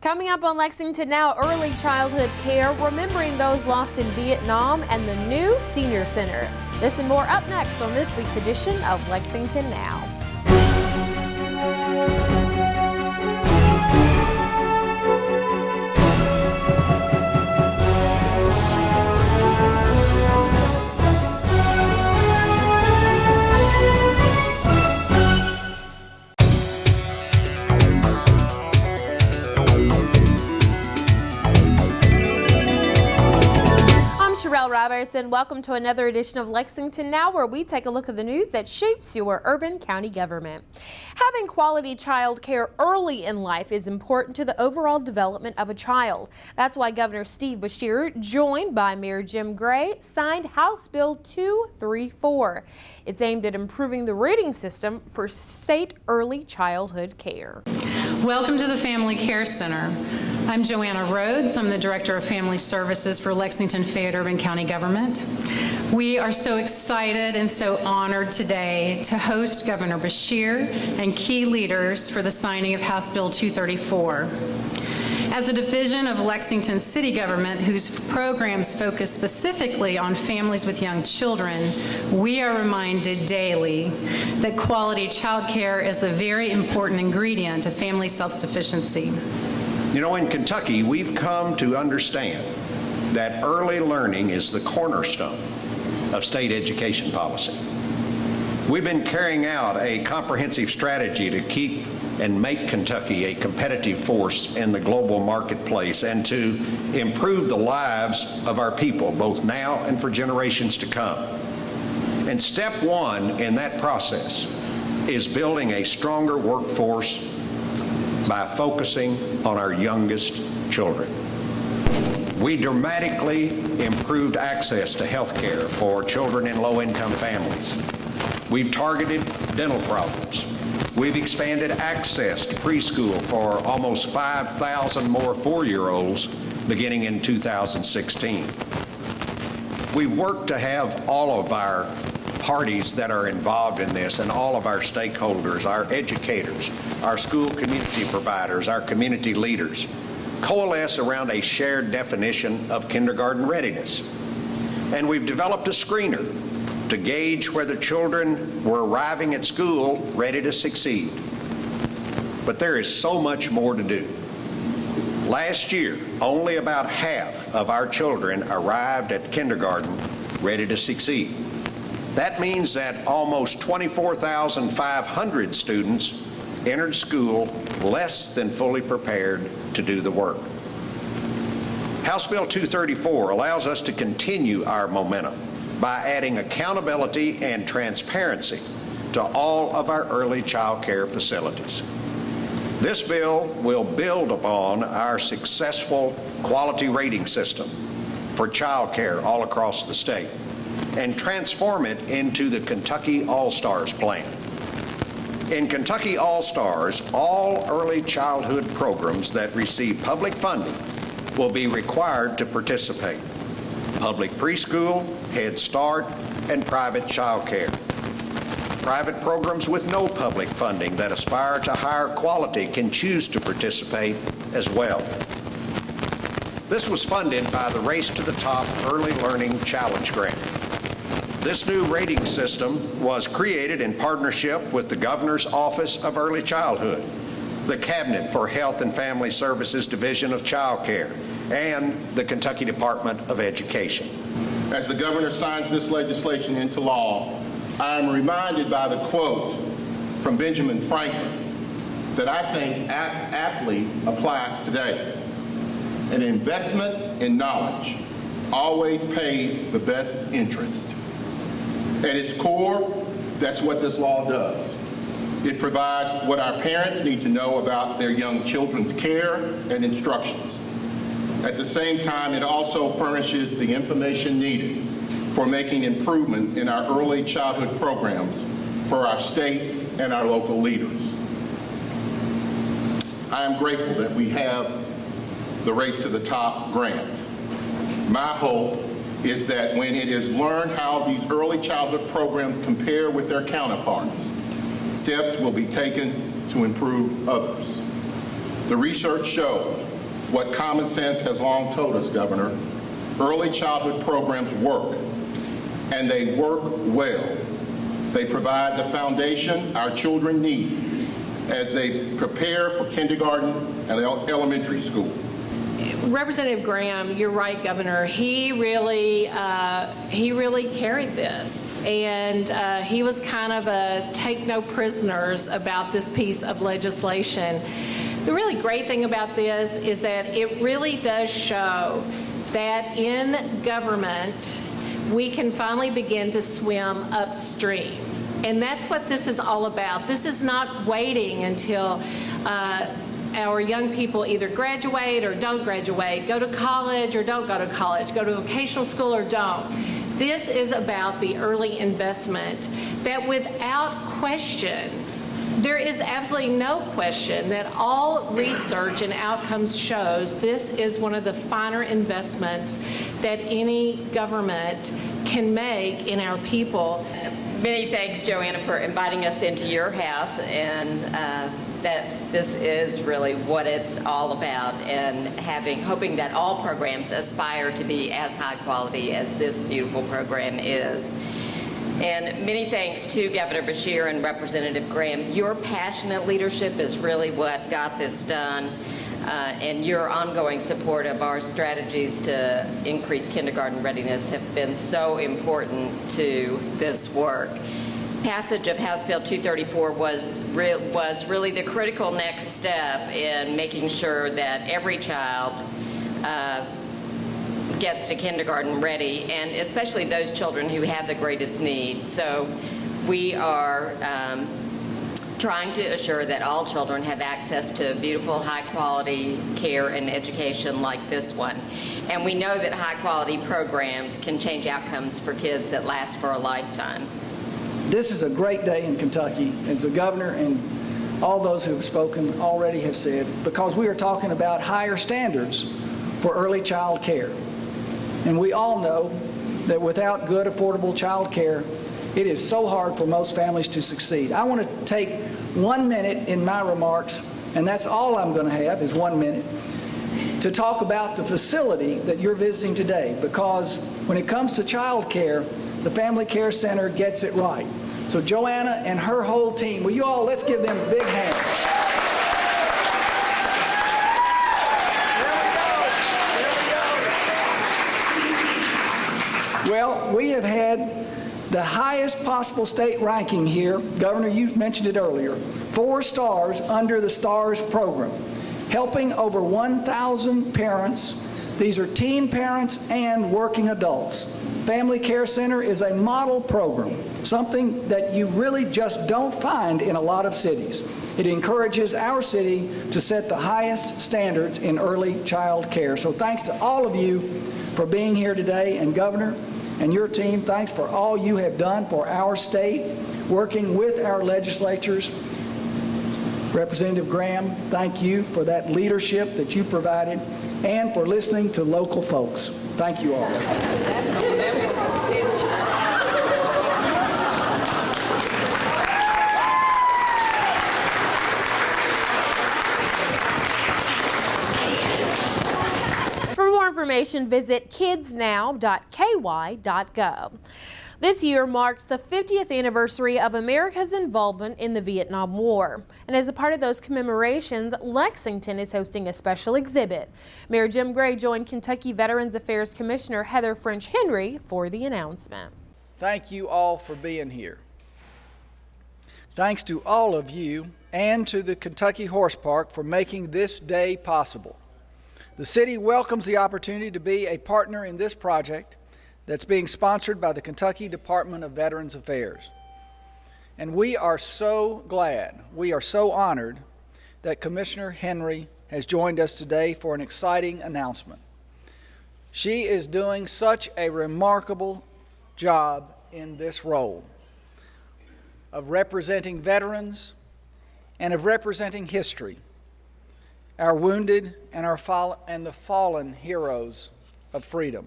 Coming up on Lexington Now, early childhood care, remembering those lost in Vietnam, and the new senior center. This and more up next on this week's edition of Lexington Now. Roberts, and welcome to another edition of Lexington Now, where we take a look at the news that shapes your urban county government. Having quality child care early in life is important to the overall development of a child. That's why Governor Steve Beshear, joined by Mayor Jim Gray, signed House Bill 234. It's aimed at improving the rating system for state early childhood care. Welcome to the Family Care Center. I'm Joanna Rhodes. I'm the Director of Family Services for Lexington Fayette Urban County Government. We are so excited and so honored today to host Governor Beshear and key leaders for the signing of House Bill 234. As a division of Lexington City government whose programs focus specifically on families with young children, we are reminded daily that quality child care is a very important ingredient of family self-sufficiency. You know, in Kentucky, we've come to understand that early learning is the cornerstone of state education policy. We've been carrying out a comprehensive strategy to keep and make Kentucky a competitive force in the global marketplace and to improve the lives of our people, both now and for generations to come. And step one in that process is building a stronger workforce by focusing on our youngest children. We dramatically improved access to health care for children in low-income families. We've targeted dental problems. We've expanded access to preschool for almost 5,000 more 4-year-olds beginning in 2016. We've worked to have all of our parties that are involved in this and all of our stakeholders, our educators, our school community providers, our community leaders, coalesce around a shared definition of kindergarten readiness. And we've developed a screener to gauge whether children were arriving at school ready to succeed. But there is so much more to do. Last year, only about half of our children arrived at kindergarten ready to succeed. That means that almost 24,500 students entered school less than fully prepared to do the work. House Bill 234 allows us to continue our momentum by adding accountability and transparency to all of our early child care facilities. This bill will build upon our successful quality rating system for child care all across the state and transform it into the Kentucky All-Stars plan. In Kentucky All-Stars, all early childhood programs that receive public funding will be required to participate. Public preschool, Head Start, and private child care. Private programs with no public funding that aspire to higher quality can choose to participate as well. This was funded by the Race to the Top Early Learning Challenge Grant. This new rating system was created in partnership with the Governor's Office of Early Childhood, the Cabinet for Health and Family Services Division of Child Care, and the Kentucky Department of Education. As the governor signs this legislation into law, I am reminded by the quote from Benjamin Franklin that I think aptly applies today. An investment in knowledge always pays the best interest. At its core, that's what this law does. It provides what our parents need to know about their young children's care and instructions. At the same time, it also furnishes the information needed for making improvements in our early childhood programs for our state and our local leaders. I am grateful that we have the Race to the Top grant. My hope is that when it is learned how these early childhood programs compare with their counterparts, steps will be taken to improve others. The research shows what common sense has long told us, Governor. Early childhood programs work, and they work well. They provide the foundation our children need as they prepare for kindergarten and elementary school. Representative Graham, you're right, Governor. He really carried this, and he was kind of a take no prisoners about this piece of legislation. The really great thing about this is that it really does show that in government we can finally begin to swim upstream, and that's what this is all about. This is not waiting until our young people either graduate or don't graduate, go to college or don't go to college, go to vocational school or don't. This is about the early investment that without question, there is absolutely no question that all research and outcomes shows this is one of the finer investments that any government can make in our people. Many thanks, Joanna, for inviting us into your house, and that this is really what it's all about, and hoping that all programs aspire to be as high quality as this beautiful program is. And many thanks to Governor Beshear and Representative Graham. Your passionate leadership is really what got this done, and your ongoing support of our strategies to increase kindergarten readiness have been so important to this work. Passage of House Bill 234 was really the critical next step in making sure that every child gets to kindergarten ready, and especially those children who have the greatest need. So we are trying to assure that all children have access to beautiful, high-quality care and education like this one. And we know that high-quality programs can change outcomes for kids that last for a lifetime. This is a great day in Kentucky, as the governor and all those who have spoken already have said, because we are talking about higher standards for early child care. And we all know that without good, affordable child care, it is so hard for most families to succeed. I want to take 1 minute in my remarks, and that's all I'm going to have is 1 minute, to talk about the facility that you're visiting today, because when it comes to child care, the Family Care Center gets it right. So Joanna and her whole team, will you all, let's give them a big hand. Well, we have had the highest possible state ranking here. Governor, you mentioned it earlier. 4 stars under the STARS program, helping over 1,000 parents. These are teen parents and working adults. Family Care Center is a model program, something that you really just don't find in a lot of cities. It encourages our city to set the highest standards in early child care. So thanks to all of you for being here today, and Governor and your team, thanks for all you have done for our state, working with our legislatures. Representative Graham, thank you for that leadership that you provided and for listening to local folks. Thank you all. For more information, visit kidsnow.ky.gov. This year marks the 50th anniversary of America's involvement in the Vietnam War. And as a part of those commemorations, Lexington is hosting a special exhibit. Mayor Jim Gray joined Kentucky Veterans Affairs Commissioner Heather French Henry for the announcement. Thank you all for being here. Thanks to all of you and to the Kentucky Horse Park for making this day possible. The city welcomes the opportunity to be a partner in this project that's being sponsored by the Kentucky Department of Veterans Affairs. And we are so glad, we are so honored that Commissioner Henry has joined us today for an exciting announcement. She is doing such a remarkable job in this role of representing veterans and of representing history, our wounded and the fallen heroes of freedom.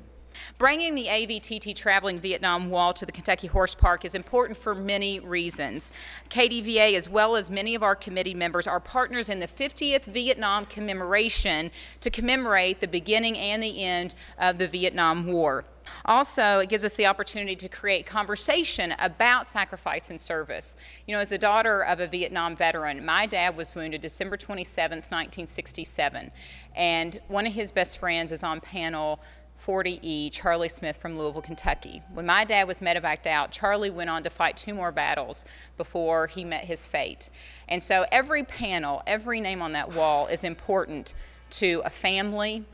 Bringing the AVTT Traveling Vietnam Wall to the Kentucky Horse Park is important for many reasons. KDVA, as well as many of our committee members, are partners in the 50th Vietnam commemoration to commemorate the beginning and the end of the Vietnam War. Also, it gives us the opportunity to create conversation about sacrifice and service. You know, as the daughter of a Vietnam veteran, my dad was wounded December 27th, 1967, and one of his best friends is on panel 40E, Charlie Smith from Louisville, Kentucky. When my dad was medevaced out, Charlie went on to fight 2 more battles before he met his fate. And so every panel, every name on that wall is important to a family,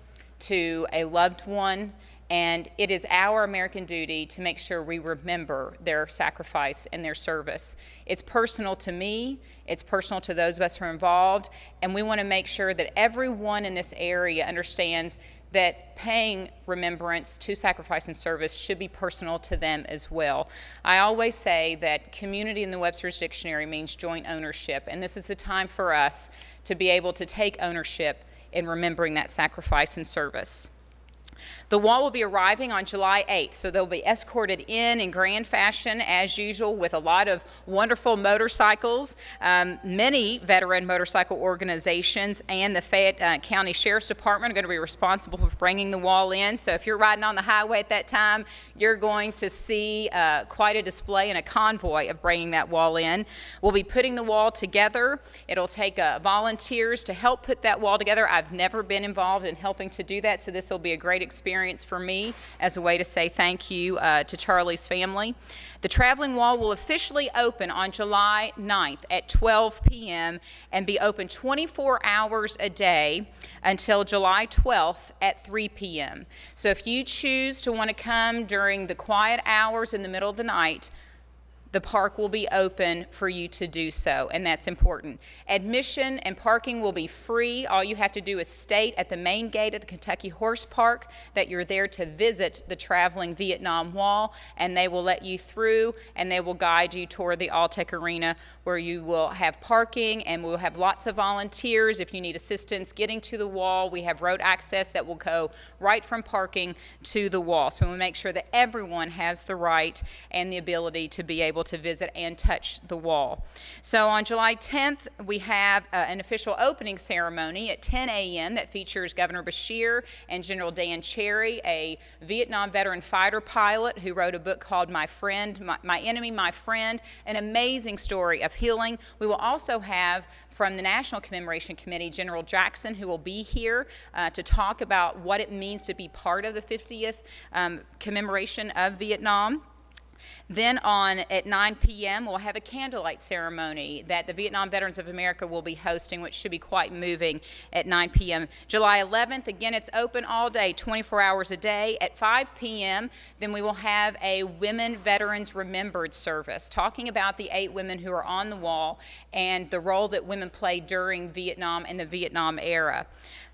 to a loved one, and it is our American duty to make sure we remember their sacrifice and their service. It's personal to me, it's personal to those of us who are involved, and we want to make sure that everyone in this area understands that paying remembrance to sacrifice and service should be personal to them as well. I always say that community in the Webster's Dictionary means joint ownership, and this is the time for us to be able to take ownership in remembering that sacrifice and service. The wall will be arriving on July 8th, so they'll be escorted in grand fashion as usual with a lot of wonderful motorcycles. Many veteran motorcycle organizations and the Fayette County Sheriff's Department are going to be responsible for bringing the wall in. So if you're riding on the highway at that time, you're going to see quite a display and a convoy of bringing that wall in. We'll be putting the wall together. It'll take volunteers to help put that wall together. I've never been involved in helping to do that, so this will be a great experience for me as a way to say thank you to Charlie's family. The traveling wall will officially open on July 9th at 12 p.m. and be open 24 hours a day until July 12th at 3 p.m. So if you choose to want to come during the quiet hours in the middle of the night, the park will be open for you to do so, and that's important. Admission and parking will be free. All you have to do is state at the main gate at the Kentucky Horse Park that you're there to visit the traveling Vietnam Wall, and they will let you through, and they will guide you toward the Alltech Arena, where you will have parking, and we'll have lots of volunteers. If you need assistance getting to the wall, we have road access that will go right from parking to the wall. So we want to make sure that everyone has the right and the ability to be able to visit and touch the wall. So on July 10th, we have an official opening ceremony at 10 a.m. that features Governor Beshear and General Dan Cherry, a Vietnam veteran fighter pilot who wrote a book called My Enemy, My Friend, an amazing story of healing. We will also have from the National Commemoration Committee, General Jackson, who will be here to talk about what it means to be part of the 50th commemoration of Vietnam. Then at 9 p.m., we'll have a candlelight ceremony that the Vietnam Veterans of America will be hosting, which should be quite moving at 9 p.m. July 11th, again, it's open all day, 24 hours a day. At 5 p.m., then we will have a Women Veterans Remembered service, talking about the 8 women who are on the wall and the role that women played during Vietnam and the Vietnam era.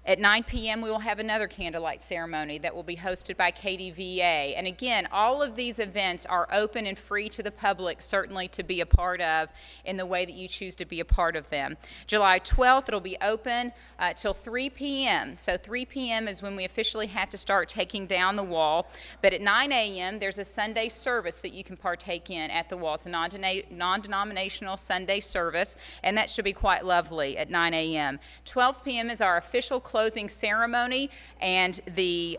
At 9 p.m., we will have another candlelight ceremony that will be hosted by KDVA. And again, all of these events are open and free to the public, certainly to be a part of in the way that you choose to be a part of them. July 12th, it'll be open till 3 p.m. So 3 p.m. is when we officially have to start taking down the wall. But at 9 a.m., there's a Sunday service that you can partake in at the wall. It's a non-denominational Sunday service, and that should be quite lovely at 9 a.m. 12 p.m. is our official closing ceremony, and the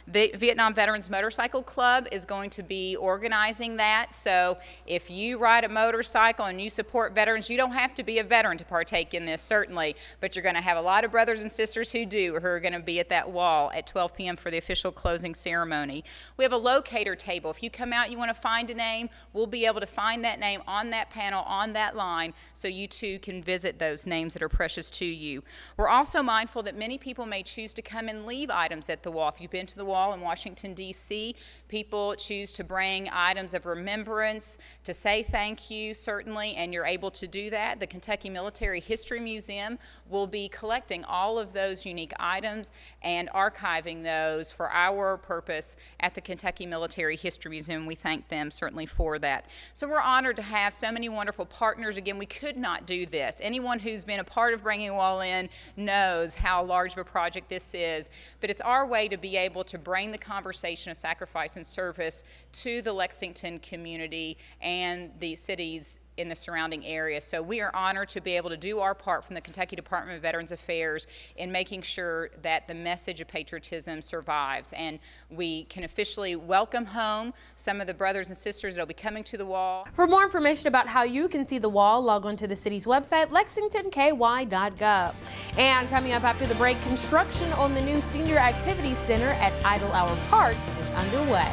Vietnam Veterans Motorcycle Club is going to be organizing that. So if you ride a motorcycle and you support veterans, you don't have to be a veteran to partake in this, certainly, but you're going to have a lot of brothers and sisters who are going to be at that wall at 12 p.m. for the official closing ceremony. We have a locator table. If you come out and you want to find a name, we'll be able to find that name on that panel, on that line, so you too can visit those names that are precious to you. We're also mindful that many people may choose to come and leave items at the wall. If you've been to the wall in Washington, D.C., people choose to bring items of remembrance to say thank you, certainly, and you're able to do that. The Kentucky Military History Museum will be collecting all of those unique items and archiving those for our purpose at the Kentucky Military History Museum. We thank them certainly for that. So we're honored to have so many wonderful partners. Again, we could not do this. Anyone who's been a part of bringing a wall in knows how large of a project this is, but it's our way to be able to bring the conversation of sacrifice and service to the Lexington community and the cities in the surrounding area. So we are honored to be able to do our part from the Kentucky Department of Veterans Affairs in making sure that the message of patriotism survives. And we can officially welcome home some of the brothers and sisters that will be coming to the wall. For more information about how you can see the wall, log on to the city's website, lexingtonky.gov. And coming up after the break, construction on the new Senior Activity Center at Idle Hour Park is underway.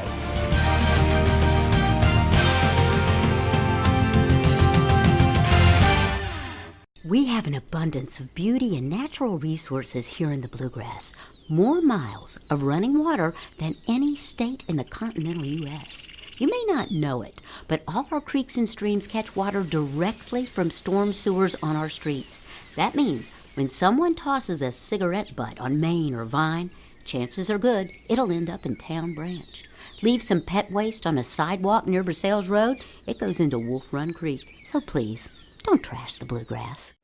We have an abundance of beauty and natural resources here in the Bluegrass. More miles of running water than any state in the continental U.S. You may not know it, but all our creeks and streams catch water directly from storm sewers on our streets. That means when someone tosses a cigarette butt on Main or Vine, chances are good it'll end up in Town Branch. Leave some pet waste on a sidewalk near Versailles Road, it goes into Wolf Run Creek. So please, don't trash the Bluegrass.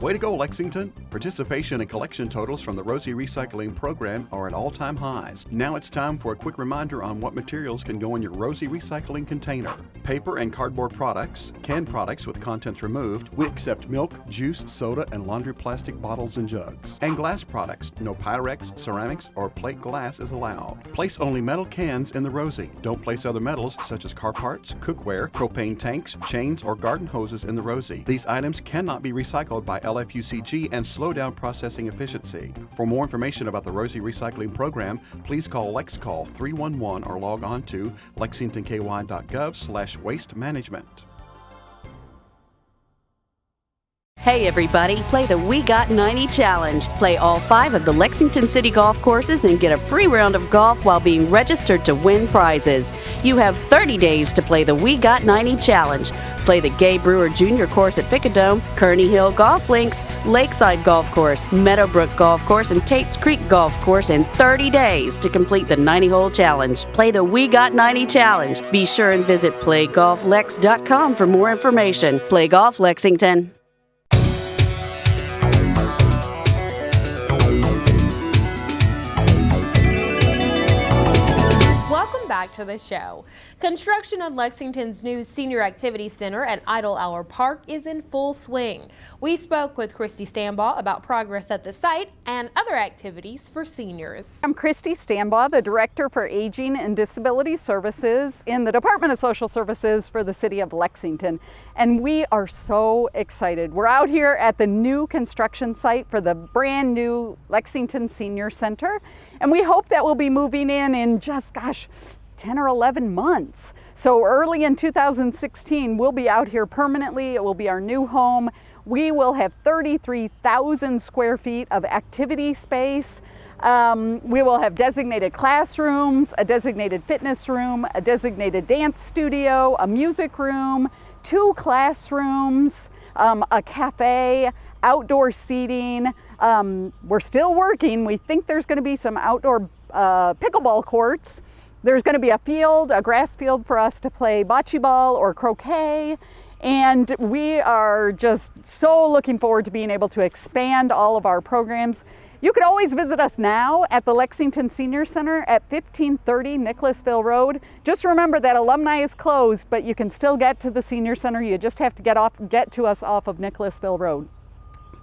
Way to go, Lexington! Participation and collection totals from the Rosie Recycling Program are at all-time highs. Now it's time for a quick reminder on what materials can go in your Rosie Recycling container. Paper and cardboard products, canned products with contents removed. We accept milk, juice, soda, and laundry plastic bottles and jugs. And glass products. No Pyrex, ceramics, or plate glass is allowed. Place only metal cans in the Rosie. Don't place other metals such as car parts, cookware, propane tanks, chains, or garden hoses in the Rosie. These items cannot be recycled by LFUCG and slow down processing efficiency. For more information about the Rosie Recycling Program, please call LexCall 311 or log on to lexingtonky.gov/waste management. Hey everybody, play the We Got 90 Challenge. Play all 5 of the Lexington City golf courses and get a free round of golf while being registered to win prizes. You have 30 days to play the We Got 90 Challenge. Play the Gay Brewer Jr. course at Picadome, Kearney Hill Golf Links, Lakeside Golf Course, Meadowbrook Golf Course, and Tate's Creek Golf Course in 30 days to complete the 90-hole challenge. Play the We Got 90 Challenge. Be sure and visit playgolflex.com for more information. Play golf, Lexington. Back to the show. Construction on Lexington's new Senior Activity Center at Idle Hour Park is in full swing. We spoke with Christy Stambaugh about progress at the site and other activities for seniors. I'm Christy Stambaugh, the Director for Aging and Disability Services in the Department of Social Services for the City of Lexington. And we are so excited. We're out here at the new construction site for the brand new Lexington Senior Center. And we hope that we'll be moving in just, 10 or 11 months. So early in 2016, we'll be out here permanently. It will be our new home. We will have 33,000 square feet of activity space. We will have designated classrooms, a designated fitness room, a designated dance studio, a music room, 2 classrooms, a cafe, outdoor seating. We're still working. We think there's going to be some outdoor pickleball courts. There's going to be a field, a grass field for us to play bocce ball or croquet. And we are just so looking forward to being able to expand all of our programs. You can always visit us now at the Lexington Senior Center at 1530 Nicholasville Road. Just remember that alumni is closed, but you can still get to the Senior Center. You just have to get to us off of Nicholasville Road.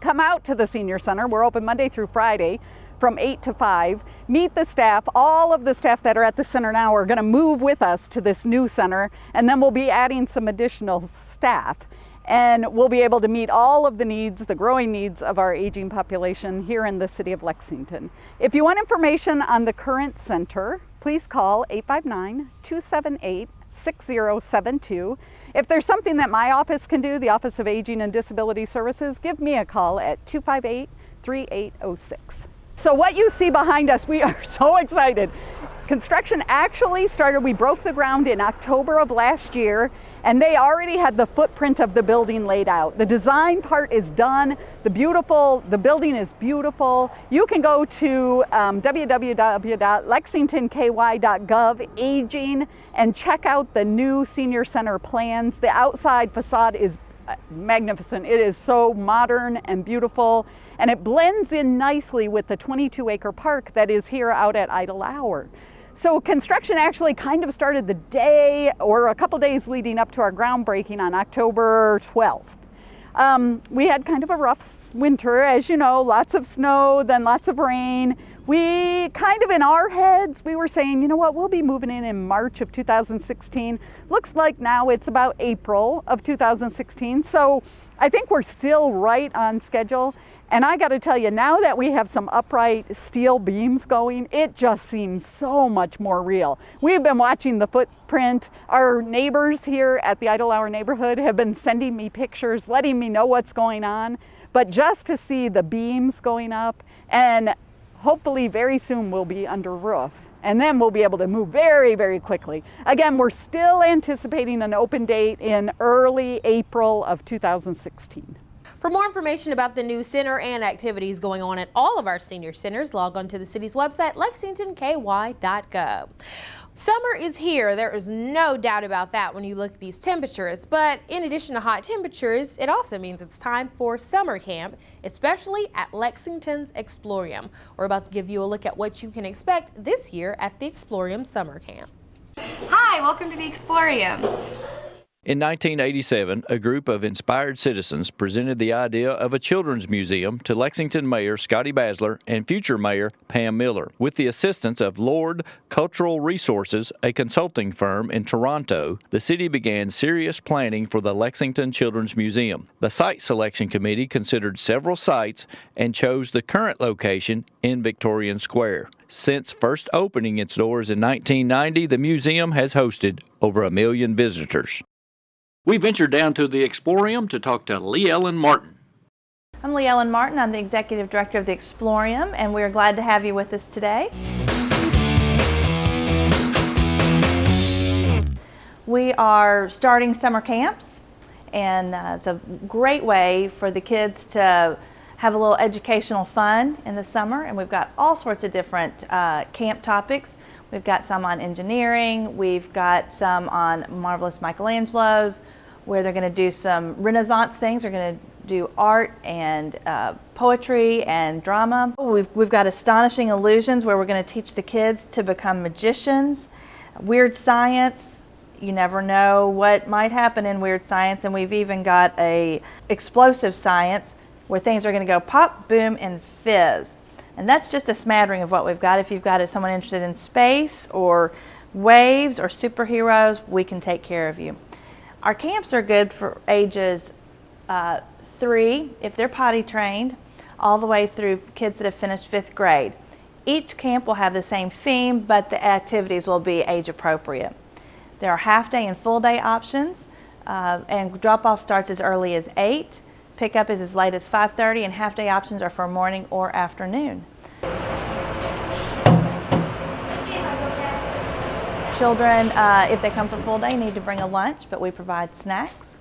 Come out to the Senior Center. We're open Monday through Friday from 8 to 5. Meet the staff. All of the staff that are at the center now are going to move with us to this new center, and then we'll be adding some additional staff. And we'll be able to meet all of the needs, the growing needs of our aging population here in the city of Lexington. If you want information on the current center, please call 859-278-6072. If there's something that my office can do, the Office of Aging and Disability Services, give me a call at 258-3806. So what you see behind us, we are so excited. Construction actually started, we broke the ground in October of last year, and they already had the footprint of the building laid out. The design part is done. The building is beautiful. You can go to www.lexingtonky.gov aging and check out the new senior center plans. The outside facade is magnificent. It is so modern and beautiful, and it blends in nicely with the 22-acre park that is here out at Idle Hour. So construction actually kind of started the day or a couple days leading up to our groundbreaking on October 12th. We had kind of a rough winter, as you know, lots of snow, then lots of rain. We kind of in our heads, we were saying, you know what, we'll be moving in March of 2016. Looks like now it's about April of 2016. So I think we're still right on schedule. And I got to tell you, now that we have some upright steel beams going, it just seems so much more real. We've been watching the footprint. Our neighbors here at the Idle Hour neighborhood have been sending me pictures, letting me know what's going on. But just to see the beams going up, and hopefully very soon we'll be under roof. And then we'll be able to move very, very quickly. Again, we're still anticipating an open date in early April of 2016. For more information about the new center and activities going on at all of our senior centers, log on to the city's website, lexingtonky.gov. Summer is here. There is no doubt about that when you look at these temperatures. But in addition to hot temperatures, it also means it's time for summer camp, especially at Lexington's Explorium. We're about to give you a look at what you can expect this year at the Explorium Summer Camp. Hi, welcome to the Explorium. In 1987, a group of inspired citizens presented the idea of a children's museum to Lexington Mayor Scotty Basler and future Mayor Pam Miller. With the assistance of Lord Cultural Resources, a consulting firm in Toronto, the city began serious planning for the Lexington Children's Museum. The site selection committee considered several sites and chose the current location in Victorian Square. Since first opening its doors in 1990, the museum has hosted over 1 million visitors. We ventured down to the Explorium to talk to Lee Ellen Martin. I'm Lee Ellen Martin. I'm the Executive Director of the Explorium, and we're glad to have you with us today. We are starting summer camps, and it's a great way for the kids to have a little educational fun in the summer, and we've got all sorts of different camp topics. We've got some on engineering, we've got some on Marvelous Michelangelo's, where they're going to do some Renaissance things. They're going to do art and poetry and drama. We've got Astonishing Illusions, where we're going to teach the kids to become magicians. Weird Science, you never know what might happen in Weird Science. And we've even got a Explosive Science, where things are going to go pop, boom, and fizz. And that's just a smattering of what we've got. If you've got someone interested in space or waves or superheroes, we can take care of you. Our camps are good for ages 3, if they're potty trained, all the way through kids that have finished 5th grade. Each camp will have the same theme, but the activities will be age appropriate. There are half-day and full-day options, and drop-off starts as early as 8. Pickup is as late as 5:30, and half-day options are for morning or afternoon. Children, if they come for full day, need to bring a lunch, but we provide snacks.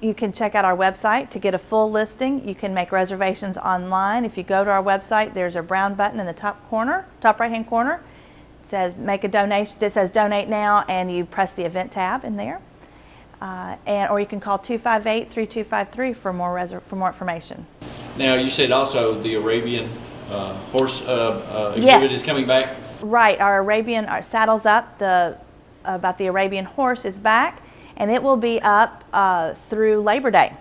You can check out our website to get a full listing. You can make reservations online. If you go to our website, there's a brown button in the top right-hand corner. It says make a donation. It says donate now, and you press the event tab in there. Or you can call 258-3253 for more information. Now, you said also the Arabian horse exhibit is coming back? Right, our Saddles Up, about the Arabian horse is back, and it will be up through Labor Day.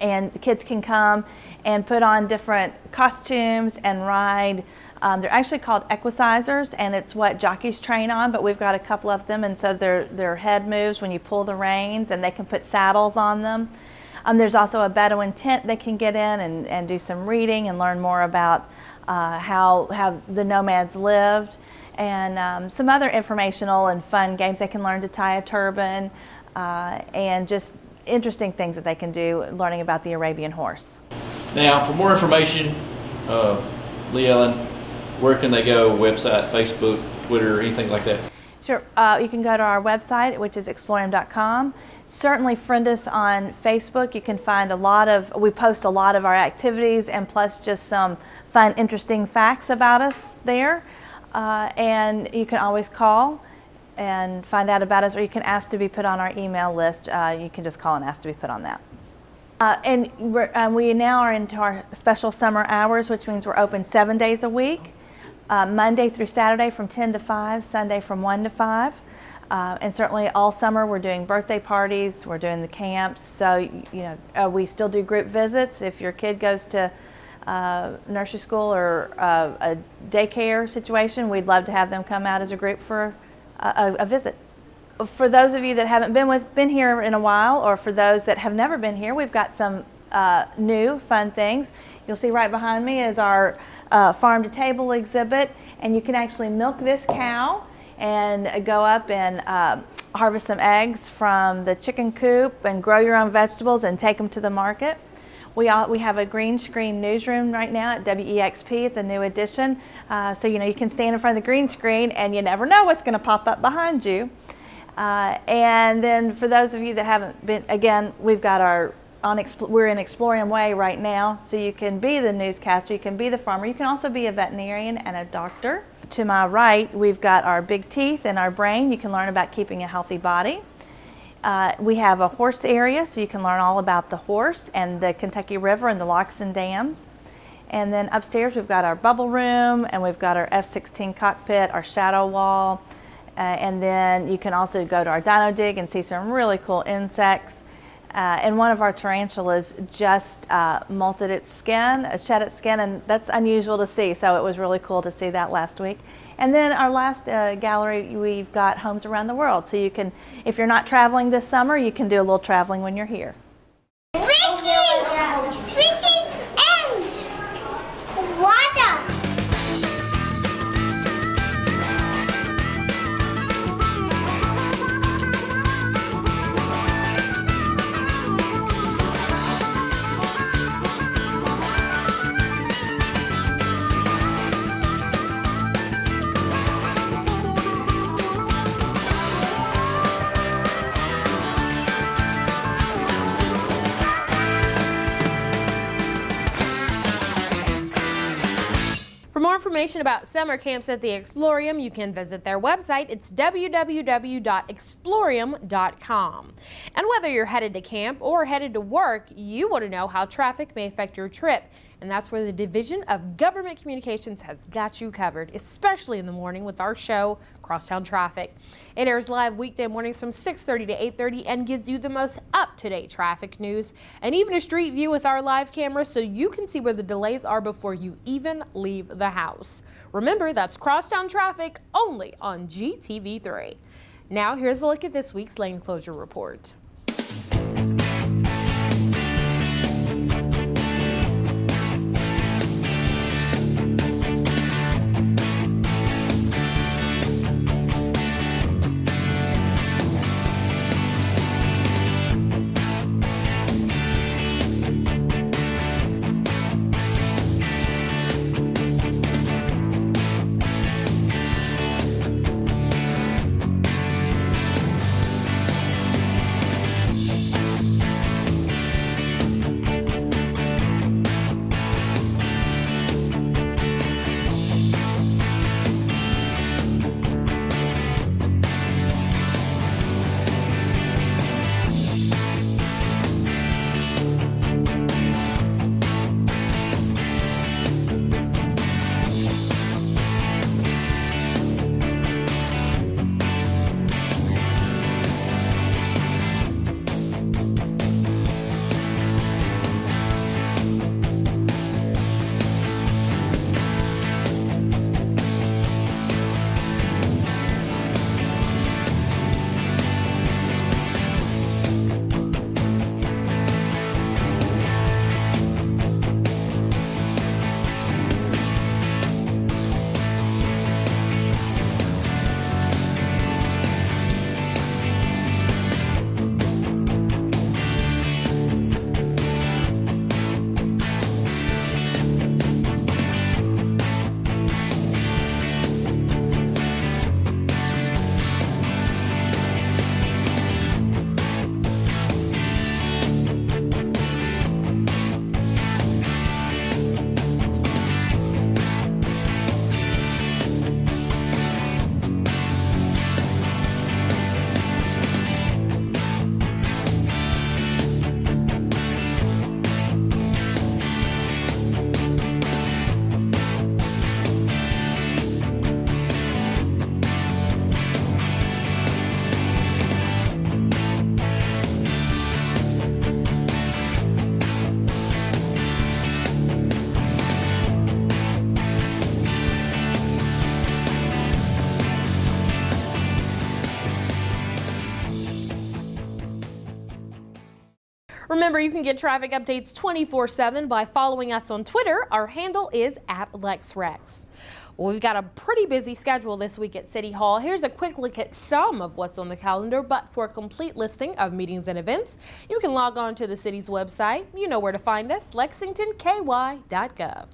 And the kids can come and put on different costumes and ride. They're actually called equicizers, and it's what jockeys train on, but we've got a couple of them, and so their head moves when you pull the reins, and they can put saddles on them. There's also a Bedouin tent they can get in and do some reading and learn more about how the nomads lived, and some other informational and fun games. They can learn to tie a turban, and just interesting things that they can do learning about the Arabian horse. Now, for more information, Lee Ellen, where can they go? Website, Facebook, Twitter, anything like that? Sure. You can go to our website, which is explorium.com. Certainly friend us on Facebook. You can find we post a lot of our activities, and plus just some fun, interesting facts about us there. And you can always call and find out about us, or you can ask to be put on our email list. You can just call and ask to be put on that. And we now are into our special summer hours, which means we're open 7 days a week, Monday through Saturday from 10 to 5, Sunday from 1 to 5. And certainly all summer we're doing birthday parties, we're doing the camps. So, you know, we still do group visits. If your kid goes to nursery school or a daycare situation, we'd love to have them come out as a group for a visit. For those of you that haven't been here in a while, or for those that have never been here, we've got some new fun things. You'll see right behind me is our farm to table exhibit, and you can actually milk this cow and go up and harvest some eggs from the chicken coop and grow your own vegetables and take them to the market. We have a green screen newsroom right now at WEXP. It's a new addition. So you know, you can stand in front of the green screen and you never know what's going to pop up behind you. And then for those of you that haven't been, again, we've got we're in Explorium Way right now, so you can be the newscaster, you can be the farmer, you can also be a veterinarian and a doctor. To my right, we've got our big teeth and our brain. You can learn about keeping a healthy body. We have a horse area, so you can learn all about the horse and the Kentucky River and the locks and dams. And then upstairs we've got our bubble room, and we've got our F-16 cockpit, our shadow wall, and then you can also go to our dino dig and see some really cool insects. And one of our tarantulas just molted its skin, shed its skin, and that's unusual to see, so it was really cool to see that last week. And then our last gallery, we've got homes around the world, so you can, if you're not traveling this summer, you can do a little traveling when you're here. Fishing and water. For more information about summer camps at the Explorium, you can visit their website. It's www.explorium.com. And whether you're headed to camp or headed to work, you want to know how traffic may affect your trip. And that's where the Division of Government Communications has got you covered, especially in the morning with our show, Crosstown Traffic. It airs live weekday mornings from 6:30 to 8:30 and gives you the most up-to-date traffic news and even a street view with our live camera so you can see where the delays are before you even leave the house. Remember, that's Crosstown Traffic only on GTV3. Now here's a look at this week's lane closure report. Remember, you can get traffic updates 24/7 by following us on Twitter. Our handle is @LexRex. Well, we've got a pretty busy schedule this week at City Hall. Here's a quick look at some of what's on the calendar, but for a complete listing of meetings and events, you can log on to the city's website. You know where to find us, lexingtonky.gov.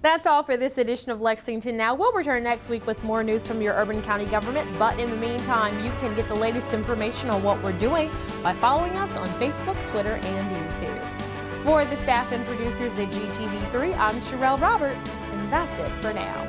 That's all for this edition of Lexington Now. We'll return next week with more news from your urban county government, but in the meantime, you can get the latest information on what we're doing by following us on Facebook, Twitter, and YouTube. For the staff and producers at GTV3, I'm Sherelle Roberts, and that's it for now.